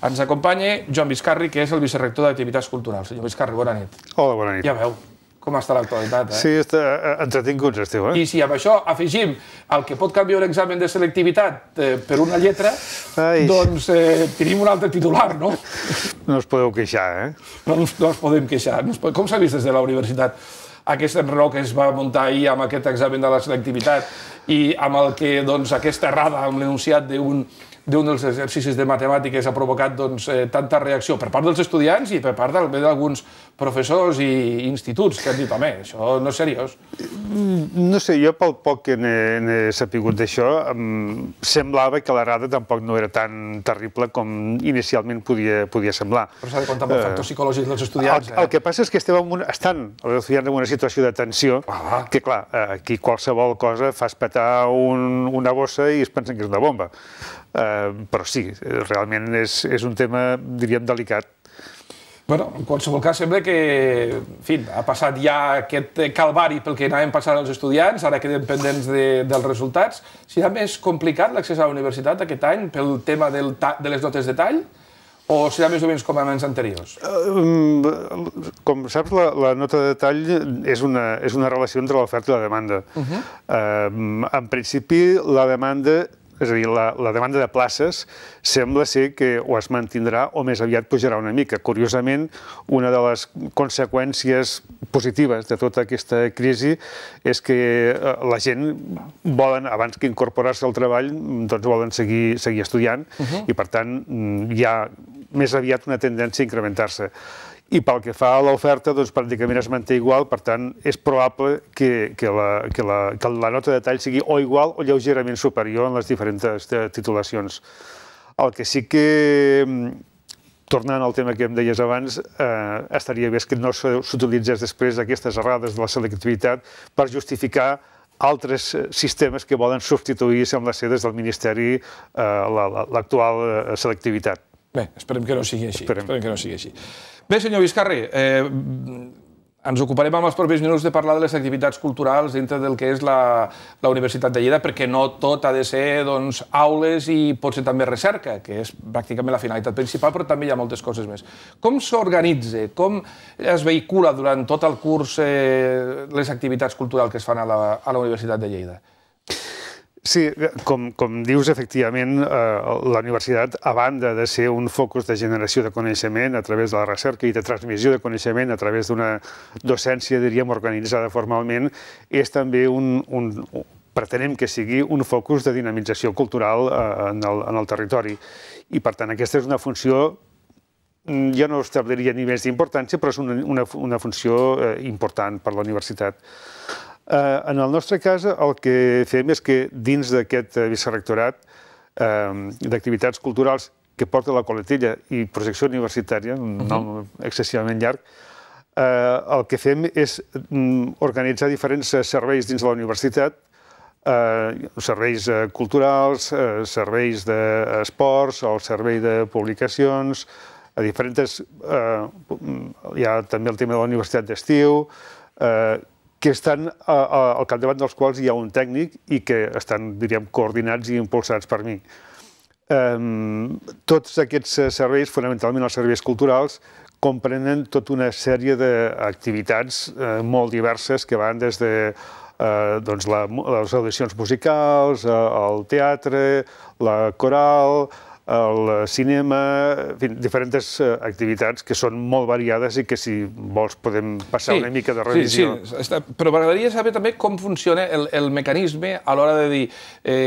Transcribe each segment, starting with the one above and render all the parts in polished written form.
Ens acompanya Joan Biscarri, que és el vicerector d'Activitats Culturals. Senyor Biscarri, bona nit. Hola, bona nit. Ja veu com està l'actualitat, Sí, està entretinguts, esteu, I si amb això afegim el que pot canviar un examen de selectivitat per una lletra, doncs tenim un altre titular, no? No us podeu queixar, No ens podem queixar. Com s'ha vist des de la universitat aquest enrenou que es va muntar ahir amb aquest examen de la selectivitat i amb el que aquesta errada, amb l'enunciat d'un dels exercicis de matemàtiques ha provocat tanta reacció per part dels estudiants i per part d'alguns professors i instituts que han dit, home, això no és seriós. No sé, jo pel poc que n'he sapigut d'això, semblava que l'errada tampoc no era tan terrible com inicialment podia semblar. Però s'ha de comptar amb el factor psicològic dels estudiants. El que passa és que estan els estudiants en una situació de tensió que, clar, aquí qualsevol cosa fa espetar una bossa i es pensen que és una bomba. Però sí, realment és un tema, diríem, delicat. Bé, en qualsevol cas sembla que, en fi, ha passat ja aquest calvari pel que anàvem passant els estudiants, ara quedem pendents dels resultats. Serà més complicat l'accés a la universitat aquest any pel tema de les notes de tall o serà més o menys com en anys anteriors? Com saps, la nota de tall és una relació entre l'oferta i la demanda. En principi, la demanda... És a dir, la demanda de places sembla ser que o es mantindrà o més aviat pujarà una mica. Curiosament, una de les conseqüències positives de tota aquesta crisi és que la gent volen, abans que incorporar-se al treball, doncs volen seguir estudiant i, per tant, hi ha més aviat una tendència a incrementar-se. I pel que fa a l'oferta, doncs pràcticament es manté igual, per tant, és probable que la nota de tall sigui o igual o lleugerament superior en les diferents titulacions. El que sí que, tornant al tema que em deies abans, estaria bé que no s'utilitzés després aquestes errades de la selectivitat per justificar altres sistemes que volen substituir, sembla ser, des del Ministeri l'actual selectivitat. Bé, esperem que no sigui així. Esperem que no sigui així. Bé, senyor Biscarri, ens ocuparem amb els propers minuts de parlar de les activitats culturals dintre del que és la Universitat de Lleida, perquè no tot ha de ser aules i potser també recerca, que és pràcticament la finalitat principal, però també hi ha moltes coses més. Com s'organitza, com es vehicula durant tot el curs les activitats culturals que es fan a la Universitat de Lleida? Sí, com dius, efectivament, la universitat, a banda de ser un focus de generació de coneixement a través de la recerca i de transmissió de coneixement a través d'una docència, diríem, organitzada formalment, és també pretenem que sigui un focus de dinamització cultural en el territori. I, per tant, aquesta és una funció, jo no establiria nivells d'importància, però és una funció important per la universitat. En el nostre cas, el que fem és que dins d'aquest vicerrectorat d'activitats culturals que porta la coletilla i projecció universitària, un nom excessivament llarg, el que fem és organitzar diferents serveis dins de la universitat, serveis culturals, serveis d'esports, el servei de publicacions, a diferents... Hi ha també el tema de la universitat d'estiu, que estan al capdavant dels quals hi ha un tècnic i que estan, diríem, coordinats i impulsats per mi. Tots aquests serveis, fonamentalment els serveis culturals, comprenen tota una sèrie d'activitats molt diverses que van des de les audicions musicals, el teatre, la coral, el cinema, diferents activitats que són molt variades i que, si vols, podem passar una mica de revisió. Sí, però m'agradaria saber també com funciona el mecanisme a l'hora de dir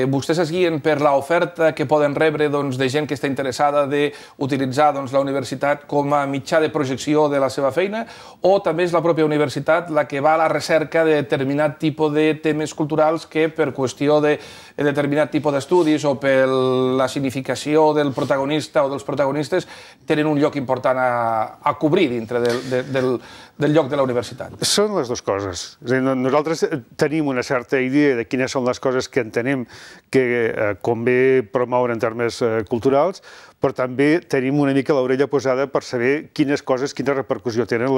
vostès es guien per l'oferta que poden rebre de gent que està interessada d'utilitzar la universitat com a mitjà de projecció de la seva feina, o també és la pròpia universitat la que va a la recerca de determinat tipus de temes culturals que, per qüestió de determinat tipus d'estudis o per la significació del protagonista o dels protagonistes, tenen un lloc important a cobrir dintre del lloc de la universitat? Són les dues coses. Nosaltres tenim una certa idea de quines són les coses que entenem que convé promoure en termes culturals, però també tenim una mica l'orella posada per saber quines coses, quina repercussió tenen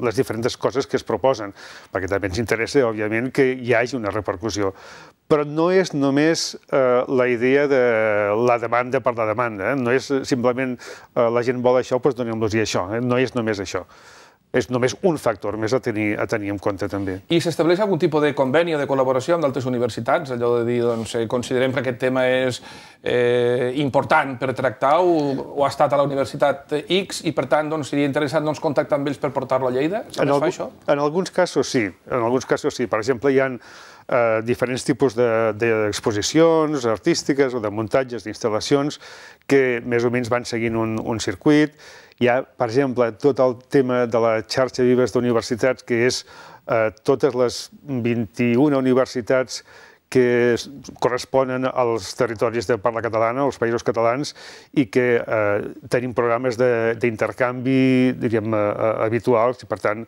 les diferents coses que es proposen, perquè també ens interessa, òbviament, que hi hagi una repercussió. Però no és només la idea de la demanda per la demanda, no és simplement la gent vol això, doncs donem-los això, no és només això. És només un factor més a tenir en compte, també. I s'estableix algun tipus de conveni o de col·laboració amb d'altres universitats? Allò de dir, doncs, considerem que aquest tema és important per tractar o ha estat a la Universitat X i, per tant, seria interessant contactar amb ells per portar-lo a Lleida? Saps fa això? En alguns casos sí. Per exemple, hi ha diferents tipus d'exposicions artístiques o de muntatges, d'instal·lacions que més o menys van seguint un circuit. Hi ha, per exemple, tot el tema de la xarxa Vives d'universitats, que és totes les 21 universitats que corresponen als territoris de parla catalana, als països catalans, i que tenim programes d'intercanvi, diríem, habituals, i per tant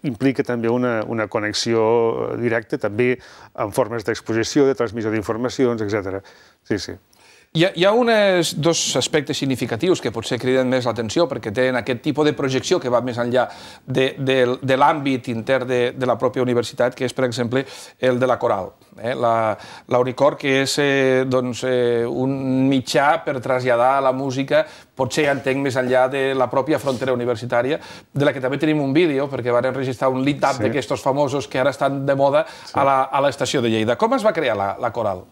implica també una connexió directa, també en formes d'exposició, de transmissió d'informacions, etc. Sí, sí. Hi ha dos aspectes significatius que potser criden més l'atenció perquè tenen aquest tipus de projecció que va més enllà de l'àmbit intern de la pròpia universitat, que és, per exemple, el de la coral. La Unicor, que és un mitjà per traslladar la música, potser ja entenc més enllà de la pròpia frontera universitària, de la que també tenim un vídeo, perquè van enregistrar un lit-up d'aquestos famosos que ara estan de moda a l'estació de Lleida. Com es va crear la coral?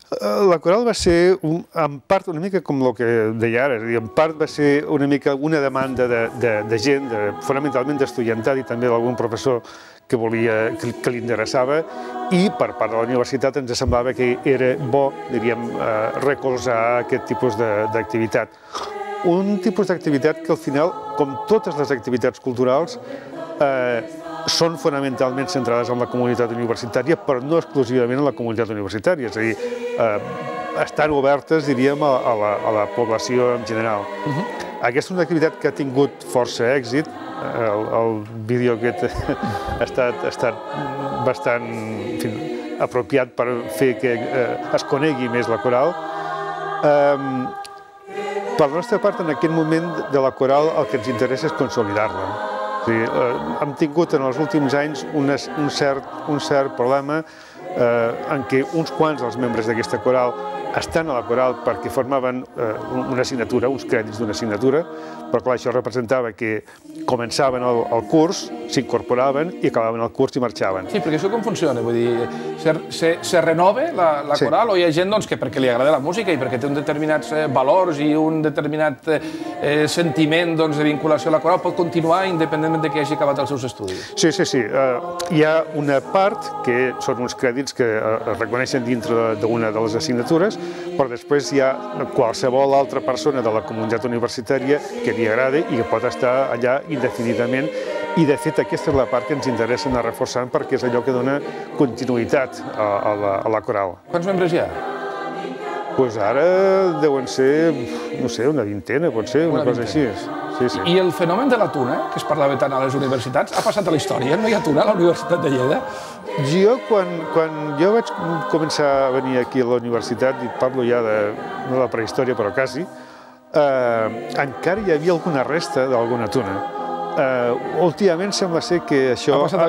La coral va ser, en part, una mica com el que deia ara, és a dir, en part va ser una mica una demanda de gent, fonamentalment d'estudiantat i també d'algun professor que li interessava, i per part de la universitat ens semblava que era bo, diríem, recolzar aquest tipus d'activitat. Un tipus d'activitat que al final, com totes les activitats culturals, són fonamentalment centrades en la comunitat universitària, però no exclusivament en la comunitat universitària, és a dir, estan obertes, diríem, a la població en general. Aquesta és una activitat que ha tingut força èxit, el vídeo aquest ha estat bastant apropiat per fer que es conegui més la coral. Per la nostra part, en aquest moment de la coral, el que ens interessa és consolidar-la. Hem tingut en els últims anys un cert problema en què uns quants dels membres d'aquesta coral estan a la coral perquè formaven una assignatura, uns crèdits d'una assignatura, però clar, això representava que començaven el curs, s'incorporaven i acabaven el curs i marxaven. Sí, perquè això com funciona? Vull dir, se renova la coral o hi ha gent que perquè li agrada la música i perquè té uns determinats valors i un determinat sentiment de vinculació a la coral pot continuar independentment de que hagi acabat els seus estudis? Sí, sí, sí. Hi ha una part que són uns crèdits que es reconeixen dintre d'una de les assignatures, però després hi ha qualsevol altra persona de la comunitat universitària que li agrada i que pot estar allà indefinidament. I, de fet, aquesta és la part que ens interessa anar reforçant perquè és allò que dona continuïtat a la coral. Quants membres hi ha? Doncs ara deuen ser, no sé, una vintena, pot ser, una cosa així. I el fenomen de la tuna, que es parlava tant a les universitats, ha passat a la història? No hi ha tuna a la Universitat de Lleida? Jo, quan jo vaig començar a venir aquí a la universitat, i parlo ja de la prehistòria, però quasi, encara hi havia alguna resta d'alguna tuna. Últimament sembla ser que això ha passat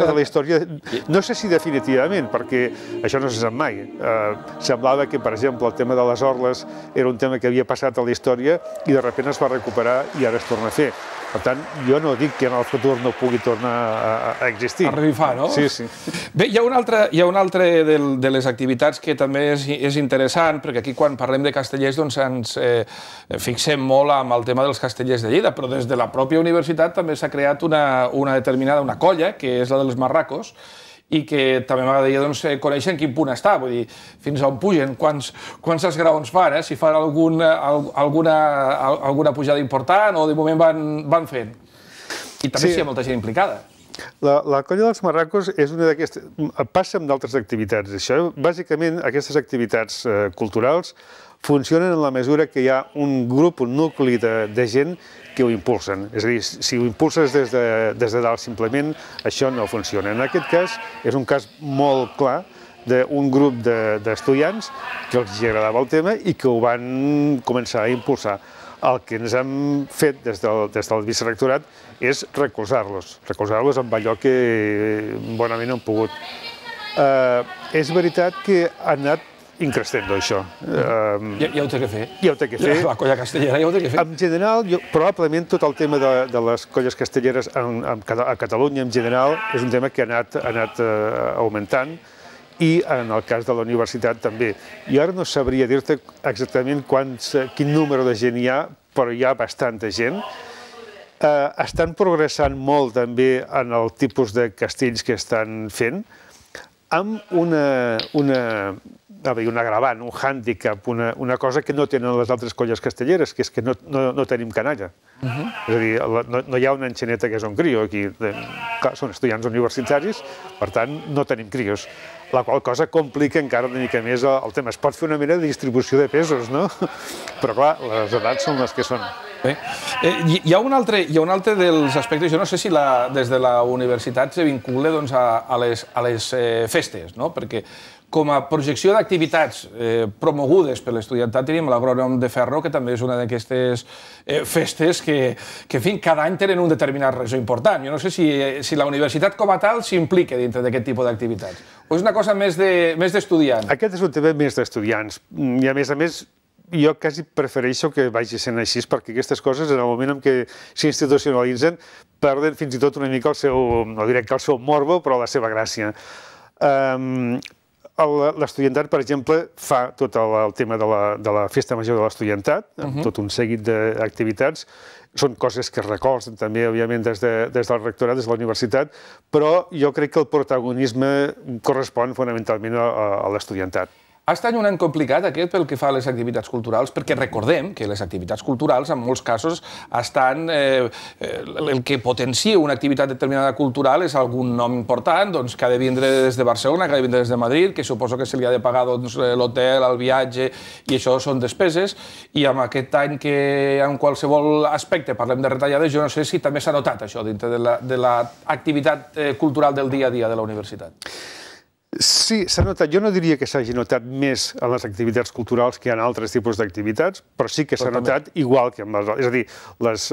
a la història, no sé si definitivament, perquè això no se sap mai. Semblava que, per exemple, el tema de les orles era un tema que havia passat a la història i de sobte es va recuperar i ara es torna a fer. Per tant, jo no dic que en el futur no pugui tornar a existir. A revifar, no? Sí, sí. Bé, hi ha una altra de les activitats que també és interessant, perquè aquí quan parlem de castellers ens fixem molt amb el tema dels castellers de Lleida, però des de la pròpia universitat també s'ha creat una determinada colla, que és la dels marracos, i que també m'agradaria conèixer en quin punt està, vull dir, fins on pugen, quants esgraons fan, si fan alguna pujada important o de moment van fent. I també hi ha molta gent implicada. La colla dels marracos és una d'aquestes... Passa amb d'altres activitats, això. Bàsicament, aquestes activitats culturals funcionen en la mesura que hi ha un grup, un nucli de gent que ho impulsen. És a dir, si ho impulses des de dalt simplement, això no funciona. En aquest cas, és un cas molt clar d'un grup d'estudiants que els agradava el tema i que ho van començar a impulsar. El que ens hem fet des del vicerectorat és recolzar-los amb allò que bonament han pogut. És veritat que ha anat increscendo això. Ja ho té que fer. Ja ho té que fer. La colla castellera ja ho té que fer. En general, probablement tot el tema de les colles castelleres a Catalunya en general és un tema que ha anat augmentant i en el cas de la universitat també. Jo ara no sabria dir-te exactament quin número de gent hi ha, però hi ha bastanta gent. Estan progressant molt també en el tipus de castells que estan fent, amb un agravant, un hàndicap, una cosa que no tenen les altres colles castelleres, que és que no tenim canalla. És a dir, no hi ha una enxaneta que és un crio aquí. Clar, són estudiants universitaris, per tant, no tenim crios. La qual cosa complica encara una mica més el tema. Es pot fer una mena de distribució de pesos, no? Però clar, les edats són les que són. Bé, hi ha un altre dels aspectes, jo no sé si des de la universitat se vincula a les festes, no? Perquè com a projecció d'activitats promogudes per l'estudiantat tenim l'Agrònom de Ferro, que també és una d'aquestes festes que, en fi, cada any tenen un determinat ressò important. Jo no sé si la universitat com a tal s'implica dintre d'aquest tipus d'activitats. O és una cosa més d'estudiants? Aquest és un tema més d'estudiants. I a més, jo quasi prefereixo que vagi sent així, perquè aquestes coses, en el moment en què s'institucionalitzen, perden fins i tot una mica el seu, no diré que el seu morbo, però la seva gràcia. L'estudiantat, per exemple, fa tot el tema de la Festa Major de l'Estudiantat, amb tot un seguit d'activitats. Són coses que es recolzen també, òbviament, des del rectorat, des de la universitat, però jo crec que el protagonisme correspon fonamentalment a l'estudiantat. Ha estat un any complicat aquest pel que fa a les activitats culturals, perquè recordem que les activitats culturals en molts casos estan... El que potencia una activitat determinada cultural és algun nom important que ha de vindre des de Barcelona, que ha de vindre des de Madrid, que suposo que se li ha de pagar l'hotel, el viatge, i això són despeses, i amb aquest any que en qualsevol aspecte parlem de retallades, jo no sé si també s'ha notat això dintre de l'activitat cultural del dia a dia de la universitat. Sí, s'ha notat. Jo no diria que s'hagi notat més en les activitats culturals que en altres tipus d'activitats, però sí que s'ha notat igual que en les... És a dir, les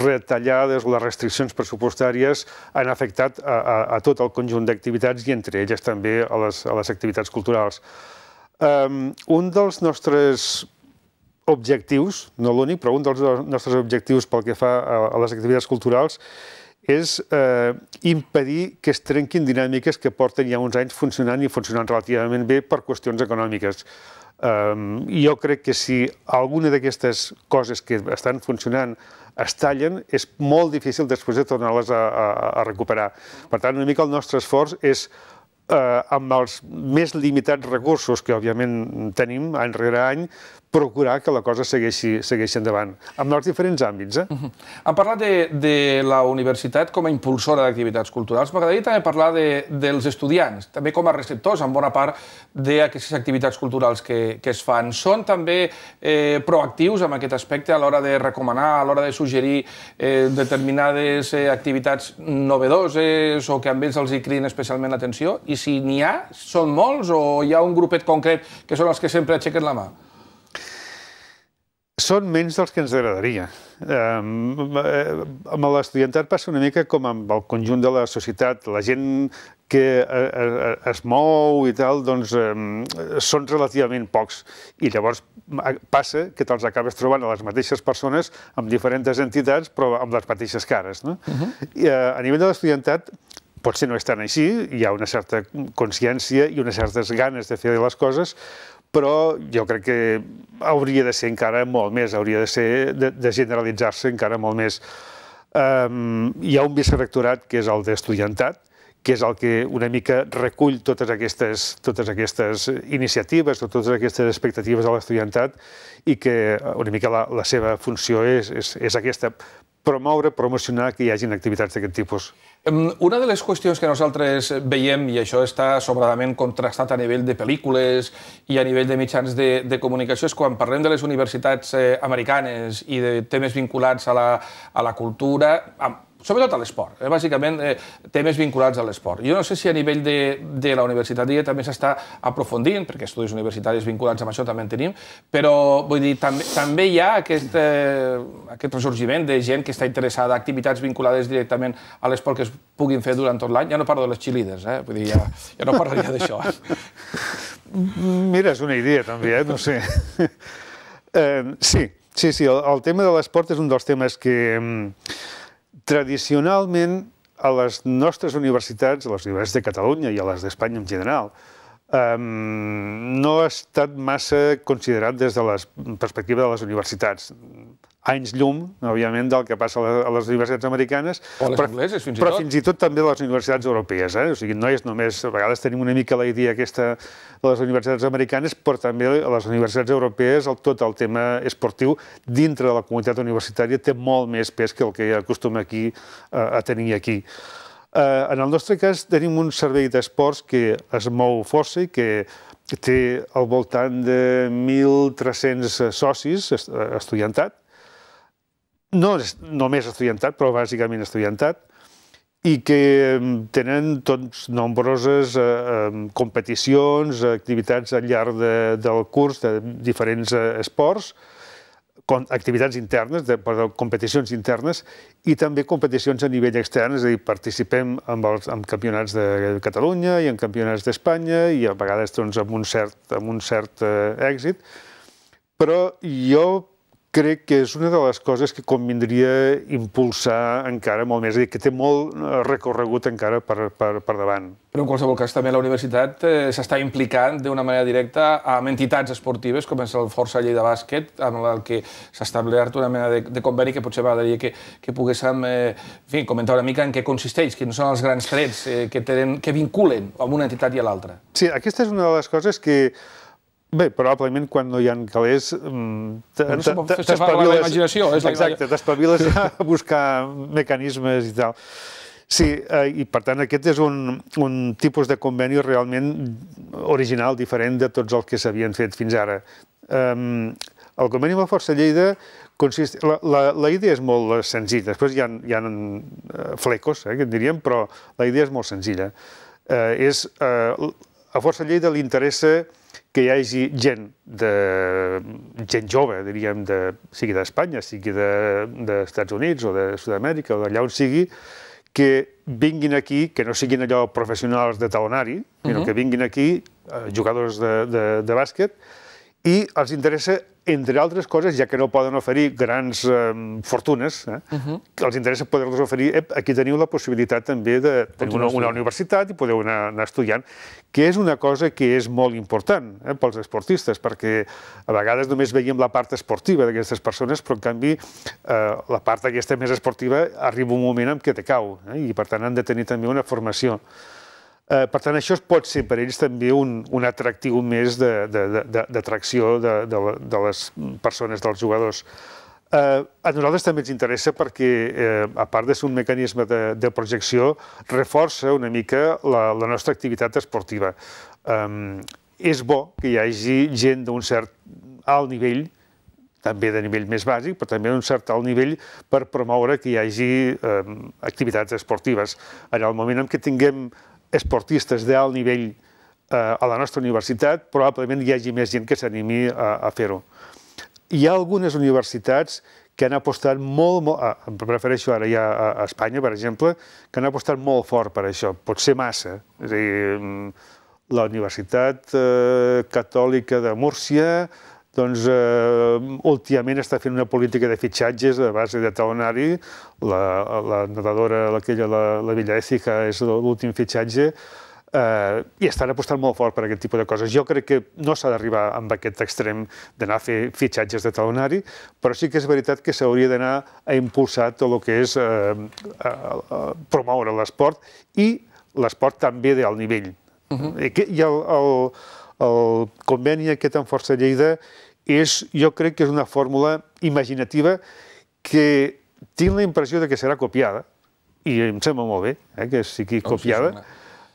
retallades, les restriccions pressupostàries han afectat a tot el conjunt d'activitats i entre elles també a les activitats culturals. Un dels nostres objectius, no l'únic, però un dels nostres objectius pel que fa a les activitats culturals és impedir que es trenquin dinàmiques que porten ja uns anys funcionant i funcionant relativament bé per qüestions econòmiques. Jo crec que si alguna d'aquestes coses que estan funcionant es tallen, és molt difícil després de tornar-les a recuperar. Per tant, una mica el nostre esforç és, amb els més limitats recursos que òbviament tenim any rere any, procurar que la cosa segueixi endavant, amb els diferents àmbits. Hem parlat de la universitat com a impulsora d'activitats culturals. M'agradaria també parlar dels estudiants, també com a receptors, en bona part, d'aquestes activitats culturals que es fan. Són també proactius en aquest aspecte a l'hora de recomanar, a l'hora de suggerir determinades activitats novedoses o que a ells els hi cridin especialment l'atenció? I si n'hi ha, són molts o hi ha un grupet concret que són els que sempre aixequen la mà? Són menys dels que ens agradaria. Amb l'estudiantat passa una mica com amb el conjunt de la societat. La gent que es mou i tal, doncs són relativament pocs. I llavors passa que te'ls acabes trobant a les mateixes persones amb diferents entitats, però amb les mateixes cares. A nivell de l'estudiantat, potser no és tan així, hi ha una certa consciència i unes certes ganes de fer les coses, però jo crec que hauria de ser encara molt més, hauria de generalitzar-se encara molt més. Hi ha un vicerectorat que és el d'estudiantat, que és el que una mica recull totes aquestes iniciatives o totes aquestes expectatives de l'estudiantat i que una mica la seva funció és aquesta, promoure, promocionar que hi hagin activitats d'aquest tipus. Una de les qüestions que nosaltres veiem, i això està sobradament contrastat a nivell de pel·lícules i a nivell de mitjans de comunicació, és quan parlem de les universitats americanes i de temes vinculats a la cultura, sobretot a l'esport, bàsicament temes vinculats a l'esport. Jo no sé si a nivell de la Universitat d'Illa també s'està aprofundint, perquè estudis universitaris vinculats amb això també en tenim, però vull dir, també hi ha aquest ressorgiment de gent que està interessada a activitats vinculades directament a l'esport que es puguin fer durant tot l'any. Ja no parlo de les cheerleaders, vull dir, ja no parlaria d'això. Mira, és una idea també, no sé. Sí, el tema de l'esport és un dels temes que tradicionalment a les nostres universitats, a les universitats de Catalunya i a les d'Espanya en general, no ha estat massa considerat des de la perspectiva de les universitats. Anys llum, òbviament, del que passa a les universitats americanes, o a les angleses, fins i tot. Però fins i tot també a les universitats europees. O sigui, no és només, a vegades tenim una mica la idea aquesta de les universitats americanes, però també a les universitats europees tot el tema esportiu dintre de la comunitat universitària té molt més pes que el que acostuma aquí a tenir aquí. En el nostre cas tenim un servei d'esports que es mou força i que té al voltant de 1.300 socis estudiantat, no només estudiantat, però bàsicament estudiantat, i que tenen tots nombroses competicions, activitats al llarg del curs de diferents esports, activitats internes, competicions internes, i també competicions a nivell extern, és a dir, participem en campionats de Catalunya i en campionats d'Espanya, i a vegades amb un cert èxit, però jo crec que és una de les coses que convindria impulsar encara molt més, és a dir, que té molt recorregut encara per davant. Però en qualsevol cas també la universitat s'està implicant d'una manera directa amb entitats esportives, com és el Força Lleida Bàsquet, amb el que s'ha establert una mena de conveni que potser m'agradaria que poguéssim comentar una mica en què consisteix, quins són els grans trets que vinculen amb una entitat i a l'altra. Sí, aquesta és una de les coses que bé, probablement quan no hi ha calés t'espaviles a buscar mecanismes i tal. Sí, i per tant aquest és un tipus de conveni realment original, diferent de tots els que s'havien fet fins ara. El conveni amb la Força Lleida consisteix... La idea és molt senzilla, després hi ha flecos, que en diríem, però la idea és molt senzilla. A Força Lleida li interessa que hi hagi gent jove, diríem, sigui d'Espanya, sigui dels Estats Units o de Sud-amèrica o d'allà on sigui, que vinguin aquí, que no siguin allò professionals de talonari, sinó que vinguin aquí jugadors de bàsquet, i els interessa, entre altres coses, ja que no poden oferir grans fortunes, els interessa poder-los oferir, aquí teniu la possibilitat també de tenir una universitat i podeu anar estudiant, que és una cosa que és molt important pels esportistes, perquè a vegades només veiem la part esportiva d'aquestes persones, però en canvi la part aquesta més esportiva arriba un moment en què te cau, i per tant han de tenir també una formació. Per tant, això pot ser per ells també un atractiu més d'atracció de les persones, dels jugadors. A nosaltres també ens interessa perquè, a part de ser un mecanisme de projecció, reforça una mica la nostra activitat esportiva. És bo que hi hagi gent d'un cert alt nivell, també de nivell més bàsic, però també d'un cert alt nivell per promoure que hi hagi activitats esportives. En el moment en què tinguem esportistes d'alt nivell a la nostra universitat, probablement hi hagi més gent que s'animi a fer-ho. Hi ha algunes universitats que han apostat molt, em prefereixo ara ja a Espanya, per exemple, que han apostat molt fort per això, potser massa. És a dir, la Universitat Catòlica de Múrcia, doncs últimament està fent una política de fitxatges a base de talonari. La nedadora, la Villa Écija, és l'últim fitxatge, i estan apostant molt fort per aquest tipus de coses. Jo crec que no s'ha d'arribar amb aquest extrem d'anar a fer fitxatges de talonari, però sí que és veritat que s'hauria d'anar a impulsar tot el que és promoure l'esport i l'esport també d'alt nivell. I el conveni aquest amb Força Lleida jo crec que és una fórmula imaginativa que tinc la impressió que serà copiada, i em sembla molt bé que sigui copiada,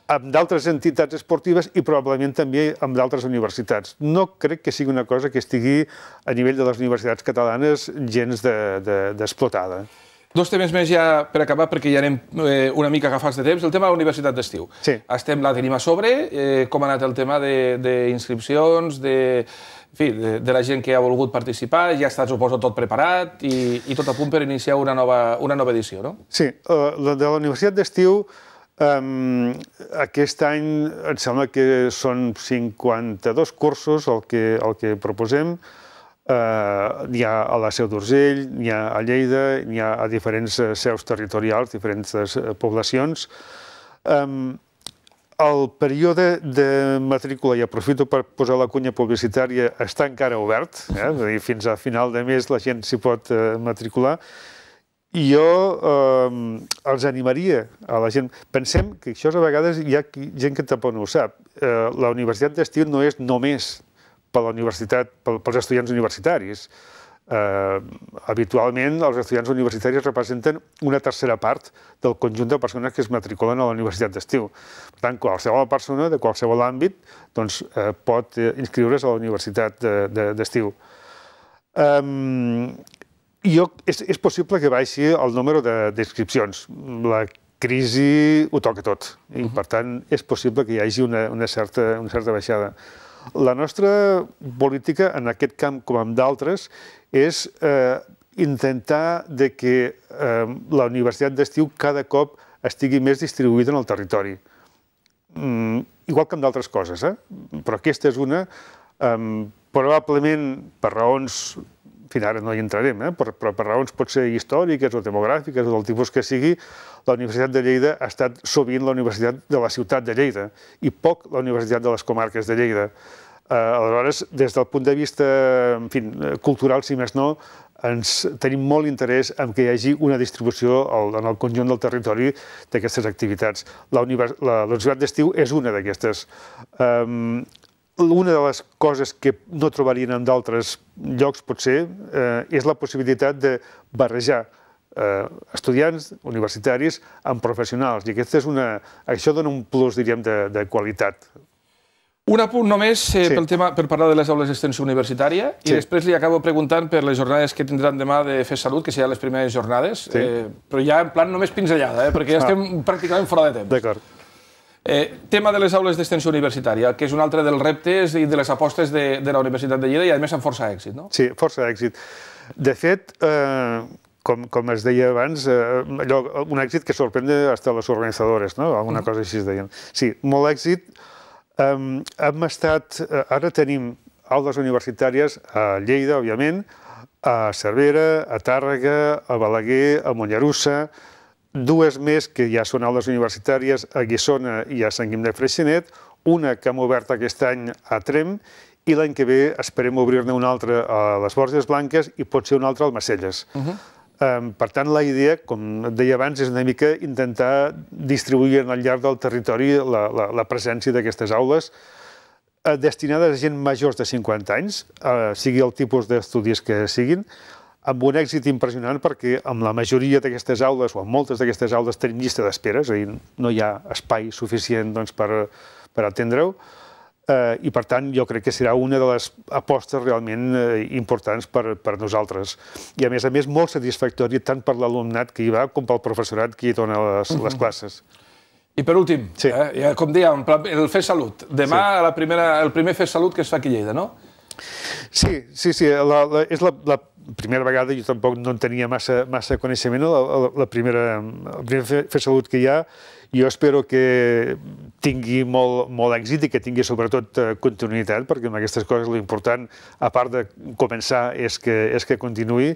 amb d'altres entitats esportives i probablement també amb d'altres universitats. No crec que sigui una cosa que estigui a nivell de les universitats catalanes gens d'explotada. Dos temes més ja per acabar, perquè ja anem una mica agafats de temps. El tema de la universitat d'estiu. Sí. La tenim a sobre. Com ha anat el tema d'inscripcions, de la gent que ha volgut participar? Ja està, suposo, tot preparat i tot a punt per iniciar una nova edició, no? Sí, de la universitat d'estiu, aquest any em sembla que són 52 cursos el que proposem. N'hi ha a la Seu d'Urgell, n'hi ha a Lleida, n'hi ha a diferents seus territorials, diferents poblacions. El període de matrícula, i aprofito per posar la cunya publicitària, està encara obert, és a dir, fins a final de mes la gent s'hi pot matricular. I jo els animaria a la gent. Pensem que això a vegades hi ha gent que tampoc no ho sap. La universitat d'estiu no és només per la universitat, pels estudiants universitaris. Habitualment, els estudiants universitaris representen una tercera part del conjunt de persones que es matriculen a la universitat d'estiu. Per tant, qualsevol persona de qualsevol àmbit pot inscriure's a la universitat d'estiu. És possible que baixi el número d'inscripcions. La crisi ho toca tot i, per tant, és possible que hi hagi una certa baixada. La nostra política en aquest camp, com en d'altres, és intentar que la universitat d'estiu cada cop estigui més distribuïda en el territori. Igual que en d'altres coses, però aquesta és una, probablement per raons, fins ara no hi entrarem, però per raons potser històriques o demogràfiques o del tipus que sigui, la Universitat de Lleida ha estat sovint la Universitat de la ciutat de Lleida i poc la Universitat de les comarques de Lleida. Aleshores, des del punt de vista cultural, si més no, tenim molt interès en que hi hagi una distribució en el conjunt del territori d'aquestes activitats. La Universitat d'Estiu és una d'aquestes. Una de les coses que no trobarien en d'altres llocs, potser, és la possibilitat de barrejar estudiants universitaris amb professionals. I això dona un plus, diríem, de qualitat. Un apunt només per parlar de les aules d'extensió universitària i després li acabo preguntant per les jornades que tindran demà de FES Salut, que seran les primeres jornades, però ja en plan només pinzellada, perquè ja estem pràcticament fora de temps. D'acord. Tema de les aules d'extensió universitària, que és un altre dels reptes i de les apostes de la Universitat de Lleida i, a més, amb força èxit, no? Sí, força èxit. De fet, com es deia abans, un èxit que sorprèn fins a les organitzadores, no? Alguna cosa així es deien. Sí, molt èxit. Ara tenim aules universitàries a Lleida, òbviament, a Cervera, a Tàrrega, a Balaguer, a Mollerussa, dues més que ja són aules universitàries a Guissona i a Sant Guim de Freixenet, una que hem obert aquest any a Tremp i l'any que ve esperem obrir-ne una altra a les Borges Blanques i potser una altra al Macelles. Per tant, la idea, com et deia abans, és una mica intentar distribuir al llarg del territori la presència d'aquestes aules destinades a gent majors de 50 anys, sigui el tipus d'estudis que siguin, amb un èxit impressionant perquè amb la majoria d'aquestes aules, o amb moltes d'aquestes aules, tenim llista d'espera, és a dir, no hi ha espai suficient per atendre-ho, i per tant jo crec que serà una de les apostes realment importants per nosaltres. I a més, molt satisfactori tant per l'alumnat que hi va com pel professorat que hi dona les classes. I per últim, com dèiem, el FES Salut. Demà el primer FES Salut que es fa aquí a Lleida, no? Sí, és la primera vegada, jo tampoc no en tenia massa coneixement, el primer FES Salut que hi ha. Jo espero que tingui molt èxit i que tingui sobretot continuïtat, perquè amb aquestes coses l'important, a part de començar, és que continuï.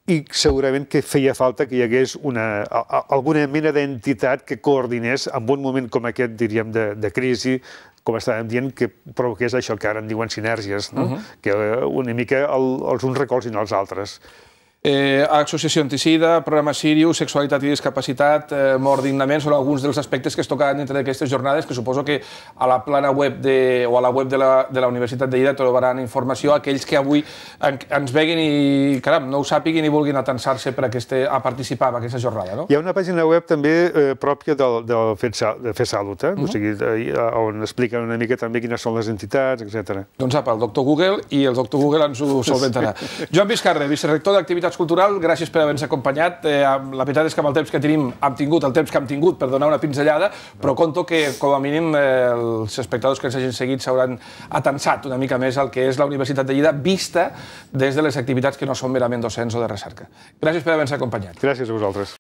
I segurament que feia falta que hi hagués alguna mena d'entitat que coordinés en un moment com aquest, diríem, de crisi, com estàvem dient, que provoqués això que ara en diuen sinergies, que una mica els uns recolzin els altres. Associació Anticida, programa Sirius, sexualitat i discapacitat, mort dignament, són alguns dels aspectes que es tocaran dintre d'aquestes jornades, que suposo que a la plana web o a la web de la Universitat de Lleida trobaran informació aquells que avui ens veguin i, caram, no ho sàpiguin i vulguin atansar-se a participar en aquesta jornada, no? Hi ha una pàgina web també pròpia del FES Salut, o sigui, on expliquen una mica també quines són les entitats, etc. Doncs apa, el doctor Google i el doctor Google ens ho solventarà. Joan Vizcarra, vicerector d'Activitat Entitats Cultural, gràcies per haver-nos acompanyat. La veritat és que amb el temps que tenim hem tingut el temps que hem tingut per donar una pinzellada, però conto que, com a mínim, els espectadors que ens hagin seguit s'hauran atansat una mica més al que és la Universitat de Lleida vista des de les activitats que no són merament docents o de recerca. Gràcies per haver-nos acompanyat. Gràcies a vosaltres.